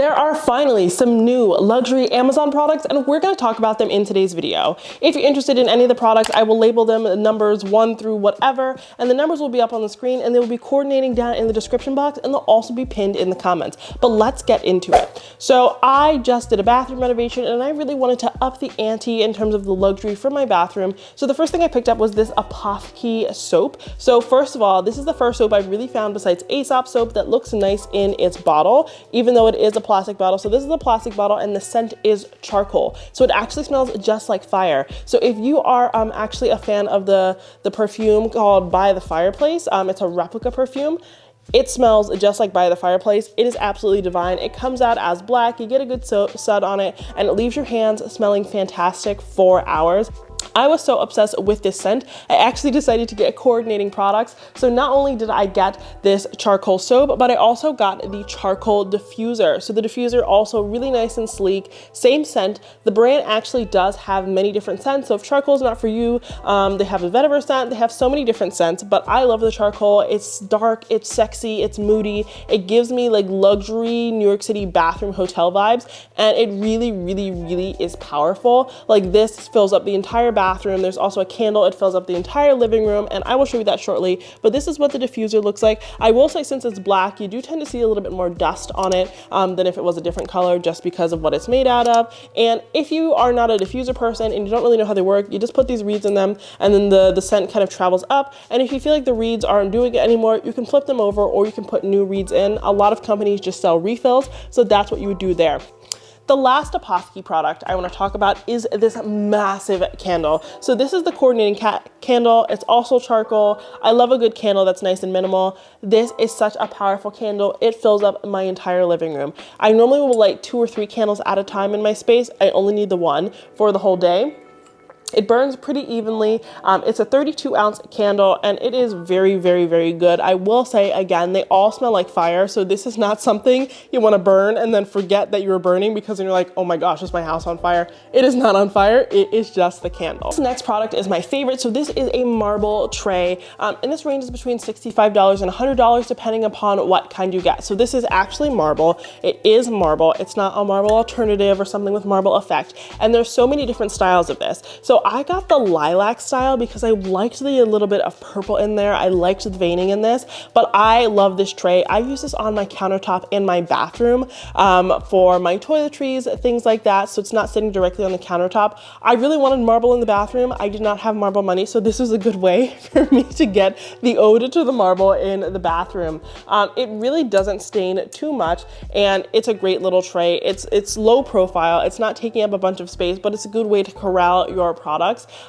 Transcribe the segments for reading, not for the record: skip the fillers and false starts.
There are finally some new luxury Amazon products, and we're going to talk about them in today's video. If you're interested in any of the products, I will label them numbers 1 through whatever, and the numbers will be up on the screen, and they will be coordinating down in the description box, and they'll also be pinned in the comments. But let's get into it. So I just did a bathroom renovation, and I really wanted to up the ante in terms of the luxury for my bathroom. So the first thing I picked up was this Potty soap. So first of all, this is the first soap I've really found besides Aesop soap that looks nice in its bottle, even though it is a plastic bottle. So this is a plastic bottle, and the scent is charcoal. So it actually smells just like fire. So if you are actually a fan of the perfume called By the Fireplace, it's a replica perfume. It smells just like By the Fireplace. It is absolutely divine. It comes out as black. You get a good sud on it, and it leaves your hands smelling fantastic for hours. I was so obsessed with this scent, I actually decided to get coordinating products. So not only did I get this charcoal soap, but I also got the charcoal diffuser. So the diffuser also really nice and sleek, same scent. The brand actually does have many different scents. So if charcoal is not for you, they have a vetiver scent. They have so many different scents, but I love the charcoal. It's dark, it's sexy, it's moody. It gives me like luxury New York City bathroom hotel vibes, and it really, really, really is powerful. Like this fills up the entire bathroom. There's also a candle. It fills up the entire living room, and I will show you that shortly. But this is what the diffuser looks like. I will say, since it's black, you do tend to see a little bit more dust on it than if it was a different color, just because of what it's made out of. And if you are not a diffuser person and you don't really know how they work, you just put these reeds in them, and then the scent kind of travels up. And if you feel like the reeds aren't doing it anymore, you can flip them over, or you can put new reeds in. A lot of companies just sell refills, so that's what you would do there. The last Potty product I want to talk about is this massive candle. So this is the coordinating candle. It's also charcoal. I love a good candle that's nice and minimal. This is such a powerful candle. It fills up my entire living room. I normally will light 2 or 3 candles at a time in my space. I only need the one for the whole day. It burns pretty evenly. It's a 32-ounce candle, and it is very, very, very good. I will say, again, they all smell like fire, so this is not something you want to burn and then forget that you were burning, because then you're like, oh my gosh, is my house on fire? It is not on fire. It is just the candle. This next product is my favorite. So this is a marble tray, and this ranges between $65 and $100 depending upon what kind you get. So this is actually marble. It is marble. It's not a marble alternative or something with marble effect, and there's so many different styles of this. So I got the lilac style because I liked the little bit of purple in there. I liked the veining in this, but I love this tray. I use this on my countertop in my bathroom for my toiletries, things like that. So it's not sitting directly on the countertop. I really wanted marble in the bathroom. I did not have marble money, so this was a good way for me to get the ode to the marble in the bathroom. It really doesn't stain too much, and it's a great little tray. It's low profile. It's not taking up a bunch of space, but it's a good way to corral your products.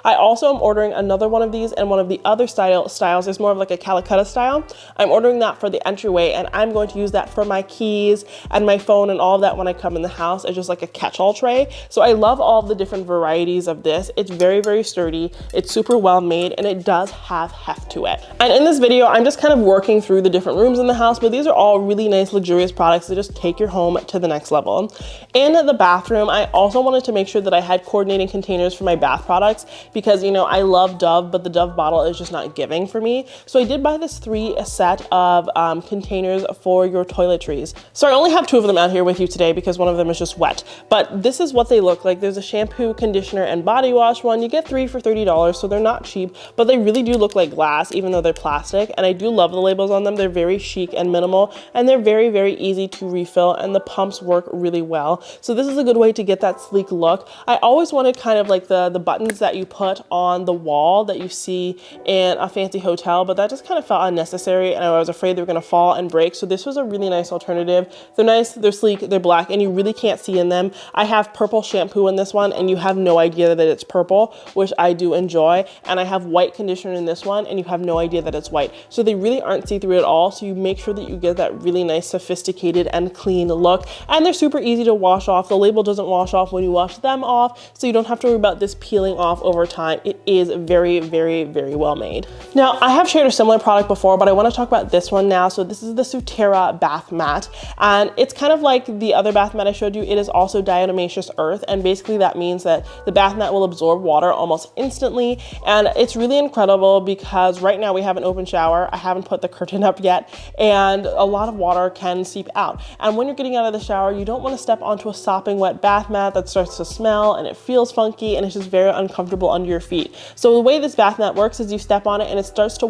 I also am ordering another one of these, and one of the other styles is more of like a Calcutta style. I'm ordering that for the entryway, and I'm going to use that for my keys and my phone and all of that when I come in the house. It's just like a catch-all tray. So I love all the different varieties of this. It's very, very sturdy. It's super well made, and it does have heft to it. And in this video, I'm just kind of working through the different rooms in the house, but these are all really nice, luxurious products that just take your home to the next level. In the bathroom, I also wanted to make sure that I had coordinating containers for my bath products, because, you know, I love Dove, but the Dove bottle is just not giving for me. So I did buy this 3 set of containers for your toiletries. So I only have 2 of them out here with you today because one of them is just wet, but this is what they look like. There's a shampoo, conditioner, and body wash one. You get 3 for $30, so they're not cheap, but they really do look like glass, even though they're plastic, and I do love the labels on them. They're very chic and minimal, and they're very, very easy to refill, and the pumps work really well. So this is a good way to get that sleek look. I always wanted kind of like the buttons that you put on the wall that you see in a fancy hotel, but that just kind of felt unnecessary, and I was afraid they were going to fall and break. So this was a really nice alternative. They're nice, they're sleek, they're black, and you really can't see in them. I have purple shampoo in this one, and you have no idea that it's purple, which I do enjoy. And I have white conditioner in this one, and you have no idea that it's white. So they really aren't see-through at all. So you make sure that you get that really nice, sophisticated and clean look. And they're super easy to wash off. The label doesn't wash off when you wash them off, so you don't have to worry about this peeling peeling off over time. It is very, very, very well made. Now, I have shared a similar product before, but I want to talk about this one now. So this is the Sutera Bath Mat, and it's kind of like the other bath mat I showed you. It is also diatomaceous earth, and basically that means that the bath mat will absorb water almost instantly, and it's really incredible because right now we have an open shower. I haven't put the curtain up yet, and a lot of water can seep out. And when you're getting out of the shower, you don't want to step onto a sopping wet bath mat that starts to smell and it feels funky and it's just very uncomfortable under your feet. So the way this bath mat works is you step on it and it starts to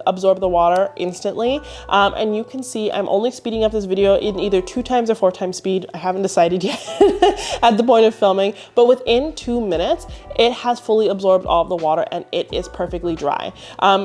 absorb the water instantly. And you can see I'm only speeding up this video in either 2 times or 4 times speed. I haven't decided yet at the point of filming, but within 2 minutes, it has fully absorbed all of the water and it is perfectly dry.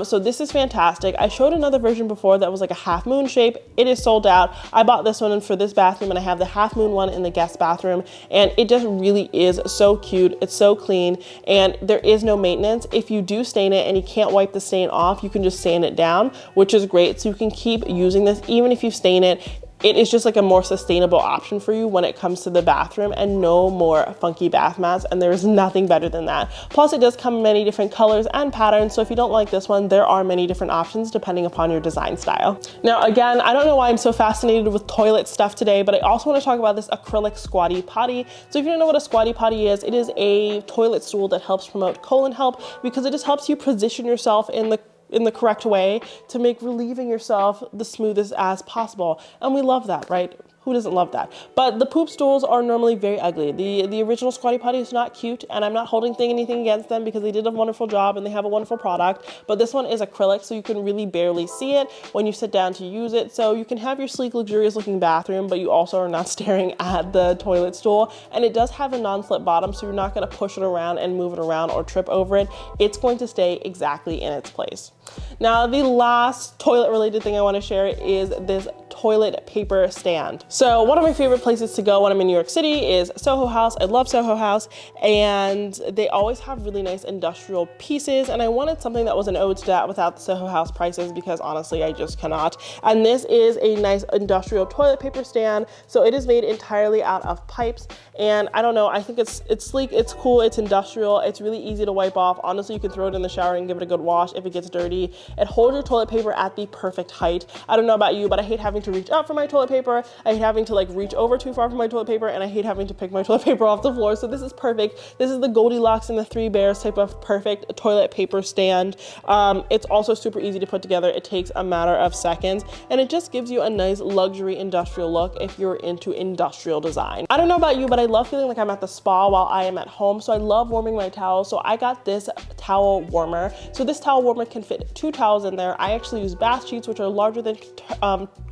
So this is fantastic. I showed another version before that was like a half moon shape. It is sold out. I bought this one for this bathroom, and I have the half moon one in the guest bathroom, and it just really is so cute. It's so clean, and there is no maintenance. If you do stain it and you can't wipe the stain off, you can just sand it down, which is great. So you can keep using this even if you stain it. It is just like a more sustainable option for you when it comes to the bathroom, and no more funky bath mats, and there is nothing better than that. Plus, it does come in many different colors and patterns, so if you don't like this one, there are many different options depending upon your design style. Now, again, I don't know why I'm so fascinated with toilet stuff today, but I also want to talk about this acrylic Squatty Potty. So if you don't know what a Squatty Potty is, it is a toilet stool that helps promote colon health because it just helps you position yourself in the correct way to make relieving yourself the smoothest as possible. And we love that, right? Who doesn't love that? But the poop stools are normally very ugly. The original Squatty Potty is not cute, and I'm not holding anything against them because they did a wonderful job and they have a wonderful product. But this one is acrylic, so you can really barely see it when you sit down to use it. So you can have your sleek, luxurious looking bathroom, but you also are not staring at the toilet stool. And it does have a non-slip bottom, so you're not gonna push it around and move it around or trip over it. It's going to stay exactly in its place. Now, the last toilet related thing I wanna share is this toilet paper stand. So one of my favorite places to go when I'm in New York City is Soho House. I love Soho House, and they always have really nice industrial pieces, and I wanted something that was an ode to that without the Soho House prices because honestly I just cannot. And this is a nice industrial toilet paper stand. So it is made entirely out of pipes, and I don't know, I think it's sleek, it's cool, it's industrial, it's really easy to wipe off. Honestly, you can throw it in the shower and give it a good wash if it gets dirty. It holds your toilet paper at the perfect height. I don't know about you, but I hate having to reach up for my toilet paper. I hate having to like reach over too far for my toilet paper, and I hate having to pick my toilet paper off the floor. So this is perfect. This is the Goldilocks and the Three Bears type of perfect toilet paper stand. It's also super easy to put together. It takes a matter of seconds, and it just gives you a nice luxury industrial look if you're into industrial design. I don't know about you, but I love feeling like I'm at the spa while I am at home. So I love warming my towels. So I got this towel warmer. So this towel warmer can fit 2 towels in there. I actually use bath sheets, which are larger than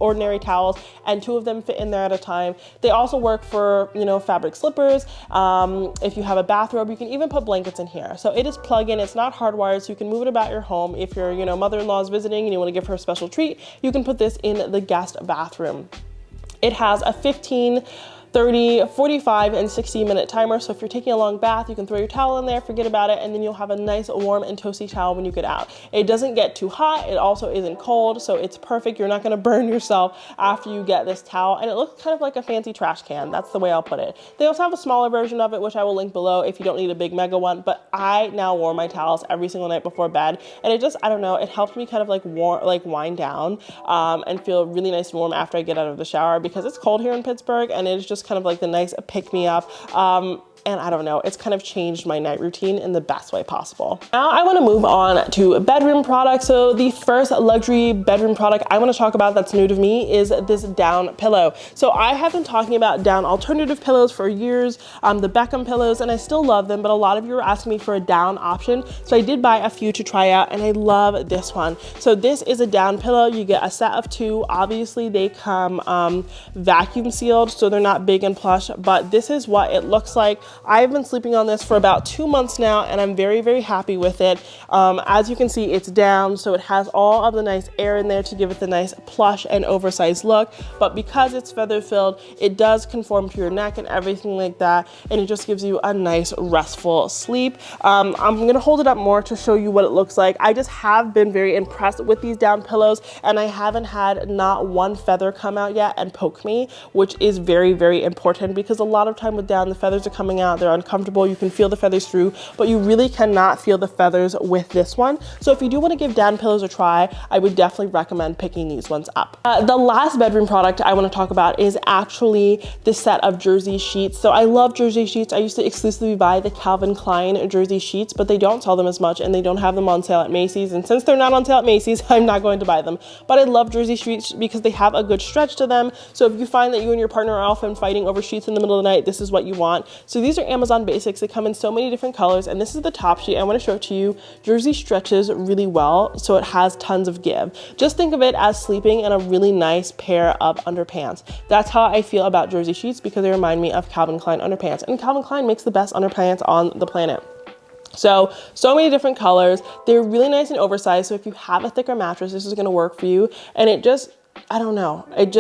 ordinary towels, and 2 of them fit in there at a time. They also work for, you know, fabric slippers. If you have a bathrobe, you can even put blankets in here. So it is plug-in, it's not hardwired, so you can move it about your home. If your, you know, mother-in-law is visiting and you want to give her a special treat, you can put this in the guest bathroom. It has a 15, 30, 45, and 60-minute timer. So if you're taking a long bath, you can throw your towel in there, forget about it, and then you'll have a nice warm and toasty towel when you get out. It doesn't get too hot. It also isn't cold, so it's perfect. You're not gonna burn yourself after you get this towel, and it looks kind of like a fancy trash can. That's the way I'll put it. They also have a smaller version of it, which I will link below if you don't need a big mega one, but I now warm my towels every single night before bed, and it just, I don't know, it helps me kind of like wind down and feel really nice and warm after I get out of the shower because it's cold here in Pittsburgh, and it's just kind of like the nice pick-me-up. And I don't know, it's kind of changed my night routine in the best way possible. Now I want to move on to bedroom products. So the first luxury bedroom product I want to talk about that's new to me is this down pillow. So I have been talking about down alternative pillows for years, the Beckham pillows, and I still love them, but a lot of you are asking me for a down option. So I did buy a few to try out, and I love this one. So this is a down pillow. You get a set of 2. Obviously they come vacuum sealed, so they're not big and plush, but this is what it looks like. I've been sleeping on this for about 2 months now, and I'm very, very happy with it. As you can see, it's down, so it has all of the nice air in there to give it the nice plush and oversized look. But because it's feather filled, it does conform to your neck and everything like that, and it just gives you a nice restful sleep. I'm gonna hold it up more to show you what it looks like. I just have been very impressed with these down pillows, and I haven't had not one feather come out yet and poke me, which is very, very important because a lot of time with down, the feathers are coming out, they're uncomfortable. You can feel the feathers through, but you really cannot feel the feathers with this one. So if you do want to give down pillows a try, I would definitely recommend picking these ones up. The last bedroom product I want to talk about is actually this set of jersey sheets. So I love jersey sheets. I used to exclusively buy the Calvin Klein jersey sheets, but they don't sell them as much and they don't have them on sale at Macy's. And since they're not on sale at Macy's, I'm not going to buy them. But I love jersey sheets because they have a good stretch to them. So if you find that you and your partner are often fighting over sheets in the middle of the night, this is what you want. So these are Amazon basics. They come in so many different colors, and this is the top sheet. I want to show it to you. Jersey stretches really well, so it has tons of give. Just think of it as sleeping in a really nice pair of underpants. That's how I feel about jersey sheets because they remind me of Calvin Klein underpants, and Calvin Klein makes the best underpants on the planet. So many different colors. They're really nice and oversized. So if you have a thicker mattress, this is going to work for you. And it just, I don't know, it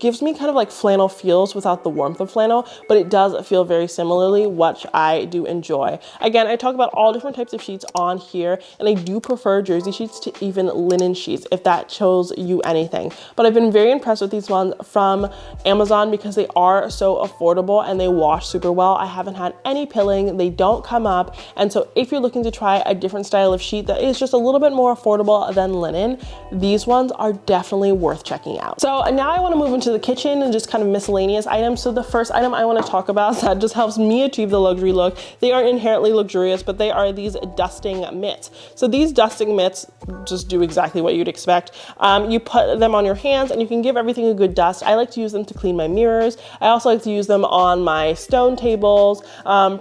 gives me kind of like flannel feels without the warmth of flannel, but it does feel very similarly, which I do enjoy. Again, I talk about all different types of sheets on here, and I do prefer jersey sheets to even linen sheets if that shows you anything. But I've been very impressed with these ones from Amazon because they are so affordable and they wash super well. I haven't had any pilling, they don't come up. And so if you're looking to try a different style of sheet that is just a little bit more affordable than linen, these ones are definitely worth checking out. So now I want to move into the kitchen and just kind of miscellaneous items. So the first item I want to talk about that just helps me achieve the luxury look, they are inherently luxurious, but they are these dusting mitts. So these dusting mitts just do exactly what you'd expect. You put them on your hands and you can give everything a good dust. I like to use them to clean my mirrors. I also like to use them on my stone tables,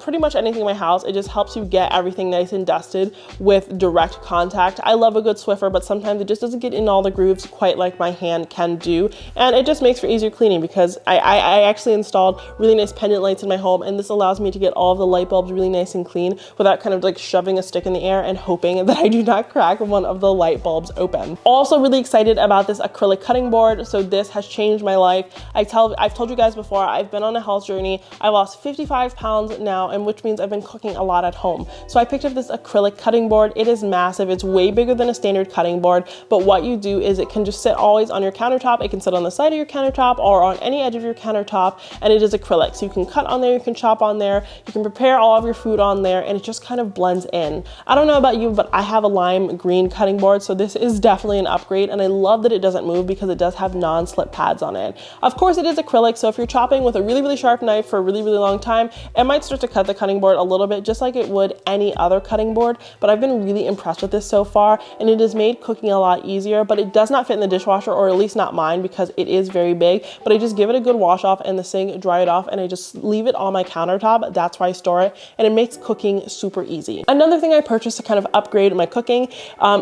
pretty much anything in my house. It just helps you get everything nice and dusted with direct contact. I love a good Swiffer, but sometimes it just doesn't get in all the grooves quite like my hand can do, and it just makes for easier cleaning because I actually installed really nice pendant lights in my home, and this allows me to get all of the light bulbs really nice and clean without kind of like shoving a stick in the air and hoping that I do not crack one of the light bulbs open. Also really excited about this acrylic cutting board. So this has changed my life. I've told you guys before, I've been on a health journey. I lost 55 pounds now, and which means I've been cooking a lot at home. So I picked up this acrylic cutting board. It is massive. It's way bigger than a standard cutting board, but what you do is it can just sit always on your countertop. It can sit on the side of your countertop or on any edge of your countertop, and it is acrylic. So you can cut on there, you can chop on there, you can prepare all of your food on there, and it just kind of blends in. I don't know about you, but I have a lime green cutting board, so this is definitely an upgrade, and I love that it doesn't move because it does have non-slip pads on it. Of course, it is acrylic, so if you're chopping with a really, really sharp knife for a really, really long time, it might start to cut the cutting board a little bit, just like it would any other cutting board, but I've been really impressed with this so far, and it has made cooking a lot easier, but it does not fit in the dishwasher, or at least not mine, because it is very big. But I just give it a good wash off in the sink, dry it off, and I just leave it on my countertop. That's where I store it, and it makes cooking super easy. Another thing I purchased to kind of upgrade my cooking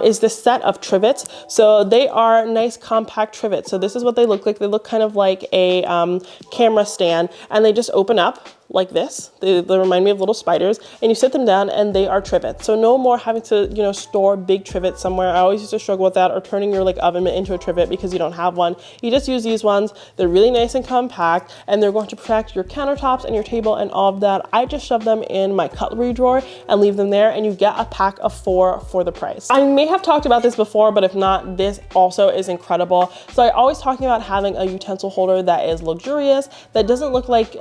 is this set of trivets. So they are nice compact trivets. So this is what they look like. They look kind of like a camera stand, and they just open up like this. They remind me of little spiders, and you sit them down and they are trivets. So no more having to, you know, store big trivets somewhere. I always used to struggle with that, or turning your like oven mitt into a trivet because you don't have one. You just use these ones. They're really nice and compact, and they're going to protect your countertops and your table and all of that. I just shove them in my cutlery drawer and leave them there, and you get a pack of 4 for the price. I may have talked about this before, but if not, this also is incredible. So I always talking about having a utensil holder that is luxurious, that doesn't look like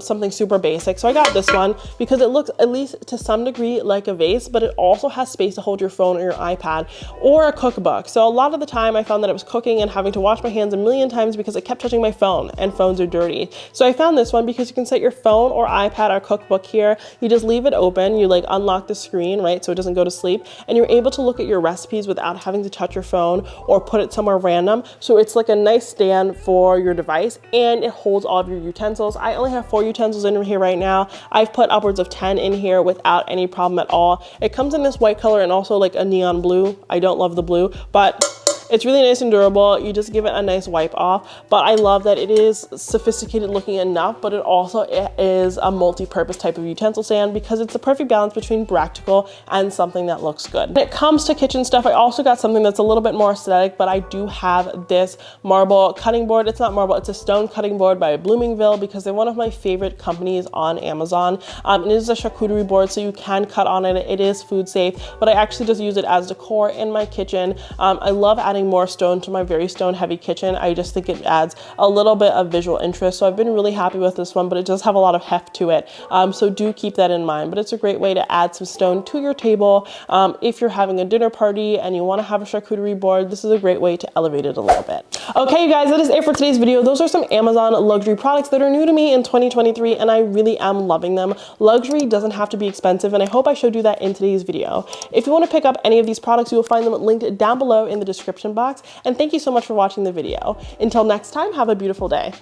something super basic. So I got this one because it looks, at least to some degree, like a vase, but it also has space to hold your phone or your iPad or a cookbook. So a lot of the time I found that I was cooking and having to wash my hands a million times because I kept touching my phone, and phones are dirty. So I found this one because you can set your phone or iPad or cookbook here. You just leave it open, you like unlock the screen, right, so it doesn't go to sleep, and you're able to look at your recipes without having to touch your phone or put it somewhere random. So it's like a nice stand for your device, and it holds all of your utensils. I only have 4 utensils in here right now. I've put upwards of 10 in here without any problem at all. It comes in this white color and also like a neon blue. I don't love the blue, but it's really nice and durable. You just give it a nice wipe off, but I love that it is sophisticated looking enough, but it also is a multi-purpose type of utensil stand because it's the perfect balance between practical and something that looks good. When it comes to kitchen stuff, I also got something that's a little bit more aesthetic, but I do have this marble cutting board. It's not marble, it's a stone cutting board by Bloomingville because they're one of my favorite companies on Amazon. It is a charcuterie board, so you can cut on it. It is food safe, but I actually just use it as decor in my kitchen. I love adding adding more stone to my very stone heavy kitchen. I just think it adds a little bit of visual interest. So I've been really happy with this one, but it does have a lot of heft to it. So do keep that in mind. But it's a great way to add some stone to your table. If you're having a dinner party and you want to have a charcuterie board, this is a great way to elevate it a little bit. Okay, you guys, that is it for today's video. Those are some Amazon luxury products that are new to me in 2023, and I really am loving them. Luxury doesn't have to be expensive, and I hope I showed you that in today's video. If you want to pick up any of these products, you will find them linked down below in the description box. And thank you so much for watching the video. Until next time, have a beautiful day.